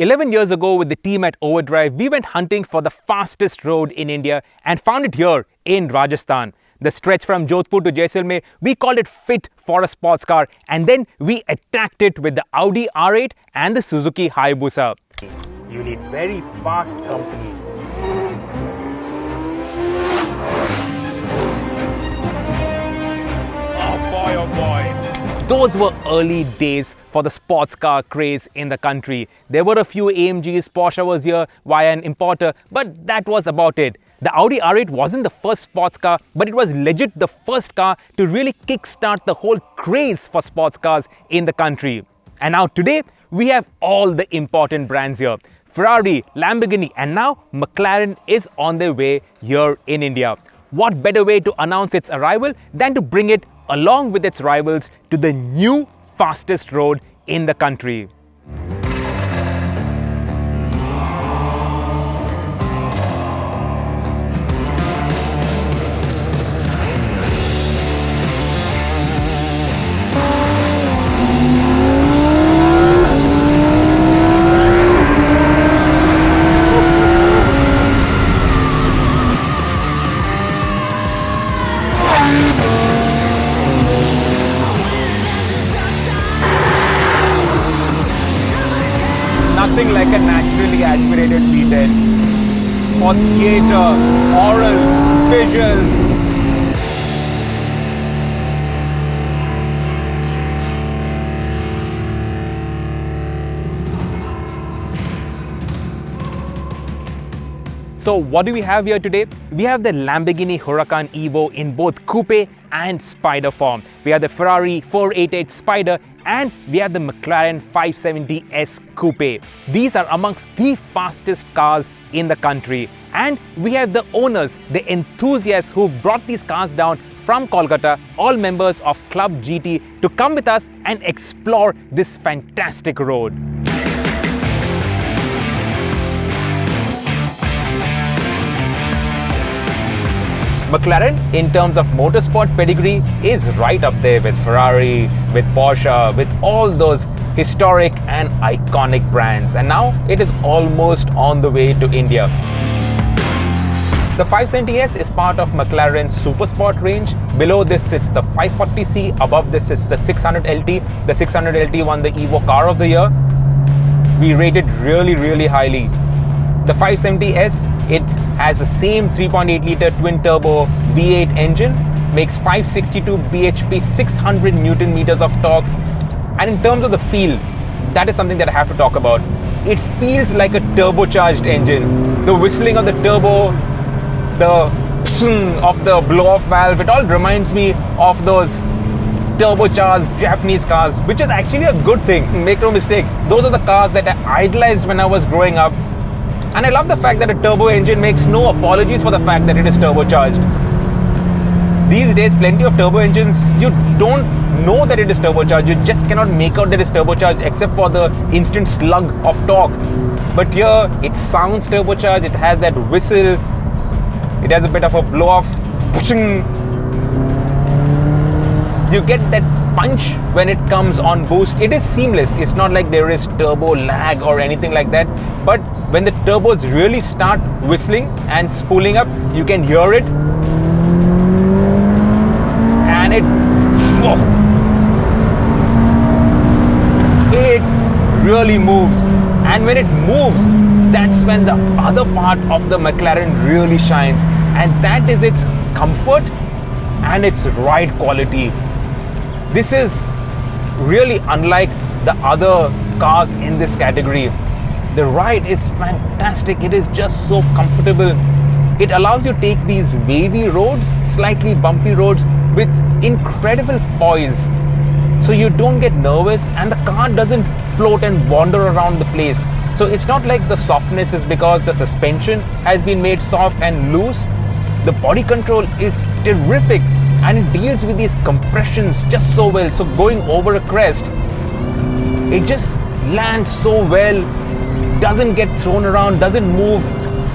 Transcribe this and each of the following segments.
11 years ago with the team at Overdrive, we went hunting for the fastest road in India and found it here in Rajasthan. The stretch from Jodhpur to Jaisalmer, we called it fit for a sports car, and then we attacked it with the Audi R8 and the Suzuki Hayabusa. You need very fast company. Oh boy. Those were early days for the sports car craze in the country. There were a few AMGs, Porsche was here via an importer, but that was about it. The Audi R8 wasn't the first sports car, but it was legit the first car to really kickstart the whole craze for sports cars in the country. And now today, we have all the important brands here. Ferrari, Lamborghini, and now McLaren is on their way here in India. What better way to announce its arrival than to bring it along with its rivals to the new fastest road in the country. Nothing like a naturally aspirated V10 for theatre, oral, visual. So what do we have here today? We have the Lamborghini Huracan Evo in both Coupe and Spyder form. We have the Ferrari 488 Spyder and we have the McLaren 570s Coupe. These are amongst the fastest cars in the country. And we have the owners, the enthusiasts who've brought these cars down from Kolkata, all members of Club GT, to come with us and explore this fantastic road. McLaren, in terms of motorsport pedigree, is right up there with Ferrari, with Porsche, with all those historic and iconic brands. And now it is almost on the way to India. The 570s is part of McLaren's Supersport range. Below this sits the 540C, above this sits the 600LT. The 600LT won the Evo Car of the Year. We rate it really highly. The 570s, it has the same 3.8 litre twin turbo V8 engine, makes 562 bhp, 600 Newton meters of torque. And in terms of the feel, that is something that I have to talk about. It feels like a turbocharged engine. The whistling of the turbo, the psing of the blow-off valve, it all reminds me of those turbocharged Japanese cars, which is actually a good thing. Make no mistake, those are the cars that I idolized when I was growing up. And I love the fact that a turbo engine makes no apologies for the fact that it is turbocharged. These days, plenty of turbo engines, you don't know that it is turbocharged. You just cannot make out that it's turbocharged except for the instant slug of torque. But here, it sounds turbocharged. It has that whistle. It has a bit of a blow-off. You get that punch when it comes on boost. It is seamless. It's not like there is turbo lag or anything like that. But when the turbos really start whistling and spooling up, you can hear it. And it really moves. And when it moves, that's when the other part of the McLaren really shines. And that is its comfort and its ride quality. This is really unlike the other cars in this category. The ride is fantastic. It is just so comfortable. It allows you to take these wavy roads, slightly bumpy roads with incredible poise. So you don't get nervous and the car doesn't float and wander around the place. So it's not like the softness is because the suspension has been made soft and loose. The body control is terrific. And it deals with these compressions just so well. So going over a crest, it just lands so well, doesn't get thrown around, doesn't move.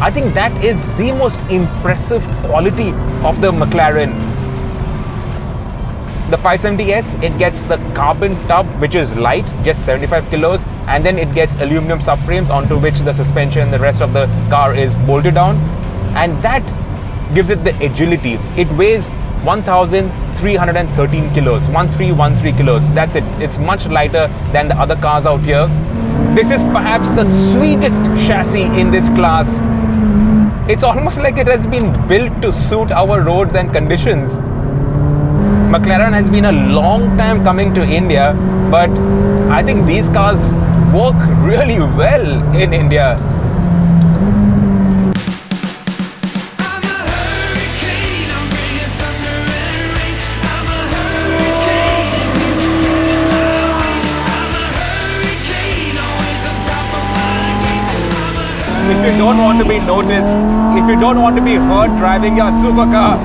I think that is the most impressive quality of the McLaren. The 570s, it gets the carbon tub, which is light, just 75 kilos, and then it gets aluminum subframes onto which the suspension and the rest of the car is bolted down, and that gives it the agility. It weighs 1,313 kilos, 1313 kilos. That's it. It's much lighter than the other cars out here. This is perhaps the sweetest chassis in this class. It's almost like it has been built to suit our roads and conditions. McLaren has been a long time coming to India, but I think these cars work really well in India. If you don't want to be noticed, if you don't want to be heard driving your supercar,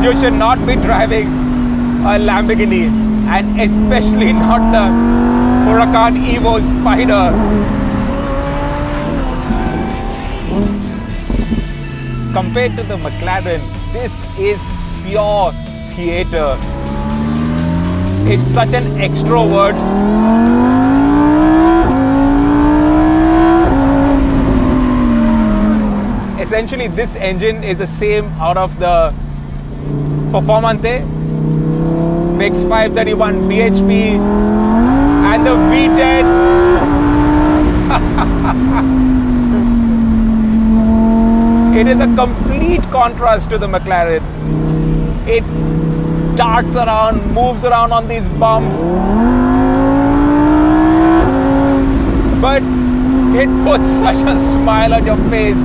you should not be driving a Lamborghini, and especially not the Huracan Evo Spyder. Compared to the McLaren, this is pure theatre. It's such an extrovert. Essentially, this engine is the same out of the Performante, makes 531 bhp, and the V10. It is a complete contrast to the McLaren. It darts around, moves around on these bumps, but it puts such a smile on your face.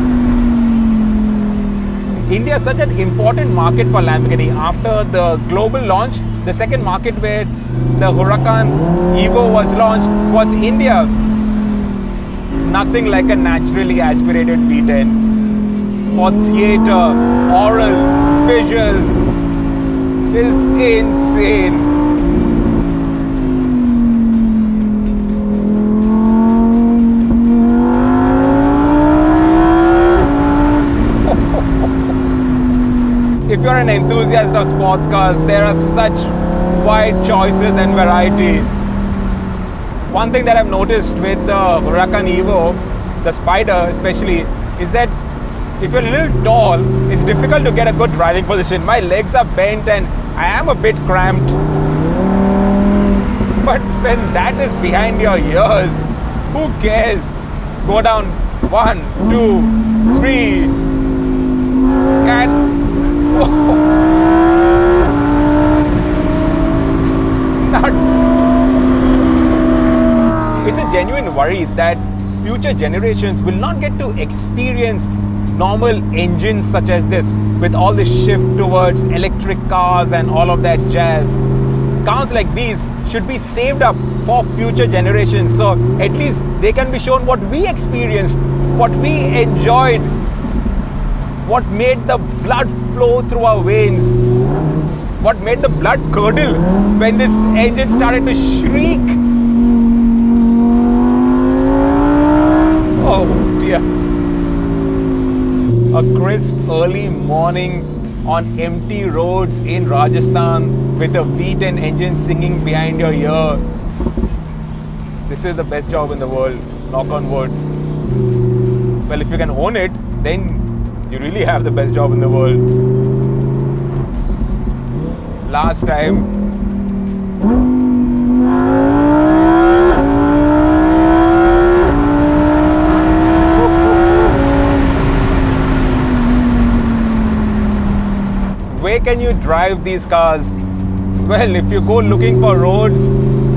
India is such an important market for Lamborghini. After the global launch, the second market where the Huracan Evo was launched was India. Nothing like a naturally aspirated V10. For theatre, oral, visual, is insane. If you're an enthusiast of sports cars, there are such wide choices and variety. One thing that I've noticed with the Huracan Evo, the Spyder especially, is that if you're a little tall, it's difficult to get a good driving position. My legs are bent and I am a bit cramped. But when that is behind your ears, who cares? Go down 1, 2, 3, and nuts. It's a genuine worry that future generations will not get to experience normal engines such as this, with all this shift towards electric cars and all of that jazz. Cars like these should be saved up for future generations, so at least they can be shown what we experienced, what we enjoyed, what made the blood flow through our veins, what made the blood curdle when this engine started to shriek. Oh dear. A crisp early morning on empty roads in Rajasthan with a V10 engine singing behind your ear. This is the best job in the world, knock on wood. Well, if you can own it, then you really have the best job in the world. Last time, where can you drive these cars? Well, if you go looking for roads,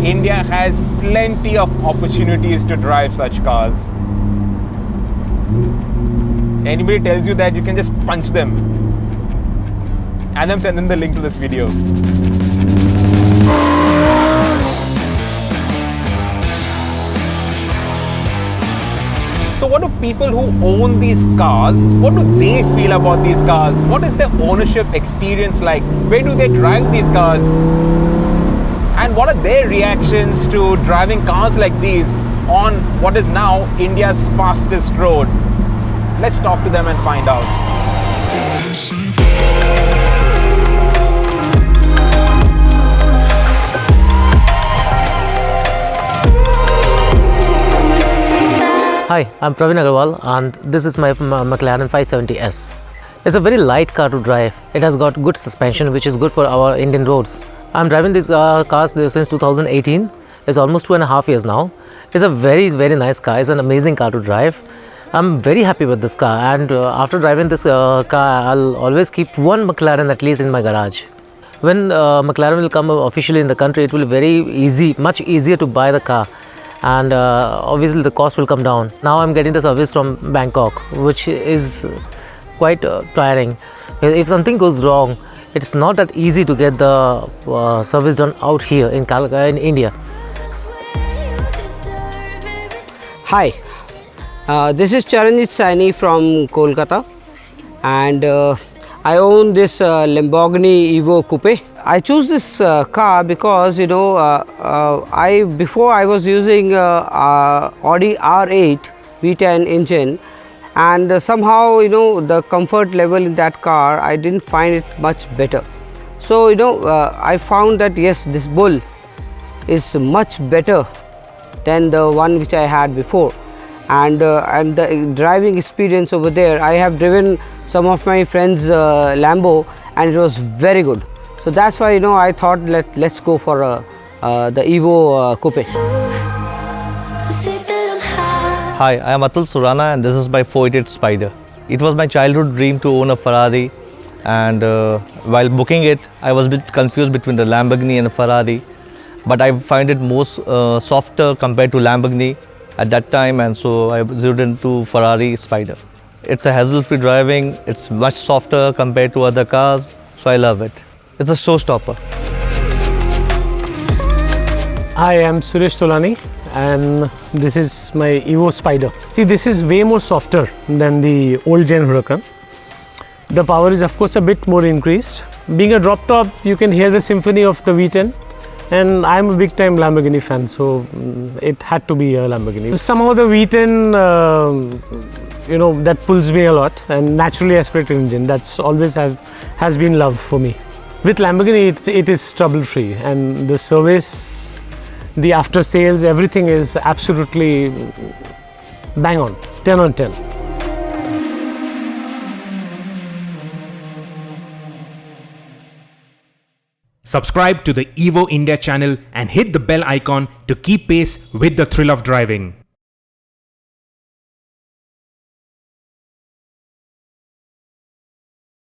India has plenty of opportunities to drive such cars. Anybody tells you that, you can just punch them. And I'm sending the link to this video. So what do people who own these cars, what do they feel about these cars? What is their ownership experience like? Where do they drive these cars? And what are their reactions to driving cars like these on what is now India's fastest road? Let's talk to them and find out. Hi, I'm Praveen Agarwal and this is my McLaren 570s. It's a very light car to drive. It has got good suspension which is good for our Indian roads. I'm driving these cars since 2018. It's almost 2.5 years now. It's a very nice car. It's an amazing car to drive. I'm very happy with this car, and after driving this car I'll always keep one McLaren at least in my garage. When McLaren will come officially in the country, it will be very easy, much easier to buy the car, and obviously the cost will come down. Now I'm getting the service from Bangkok, which is quite tiring. If something goes wrong, it's not that easy to get the service done out here in India. Hi, this is Charanjit Saini from Kolkata, and I own this Lamborghini Evo Coupe. I choose this car because before I was using Audi R8 V10 engine, and somehow the comfort level in that car I didn't find it much better. So I found that yes, this Bull is much better than the one which I had before, and the driving experience over there, I have driven some of my friends Lambo and it was very good. So that's why I thought let's go for the Evo Coupe. Hi, I am Atul Surana and this is my 488 Spyder. It was my childhood dream to own a Ferrari, and while booking it I was a bit confused between the Lamborghini and the Ferrari, but I find it most softer compared to Lamborghini at that time, and so I zeroed into Ferrari Spyder. It's a hassle-free driving, it's much softer compared to other cars, so I love it. It's a showstopper. Hi, I'm Suresh Tolani and this is my Evo Spyder. See, this is way more softer than the old gen Huracan. The power is of course a bit more increased. Being a drop top, you can hear the symphony of the V10. And I'm a big time Lamborghini fan, so it had to be a Lamborghini. Somehow the V10, that pulls me a lot, and naturally aspirated engine, that's always has been love for me. With Lamborghini, it is trouble free, and the service, the after sales, everything is absolutely bang on, 10 on 10. Subscribe to the Evo India channel and hit the bell icon to keep pace with the thrill of driving.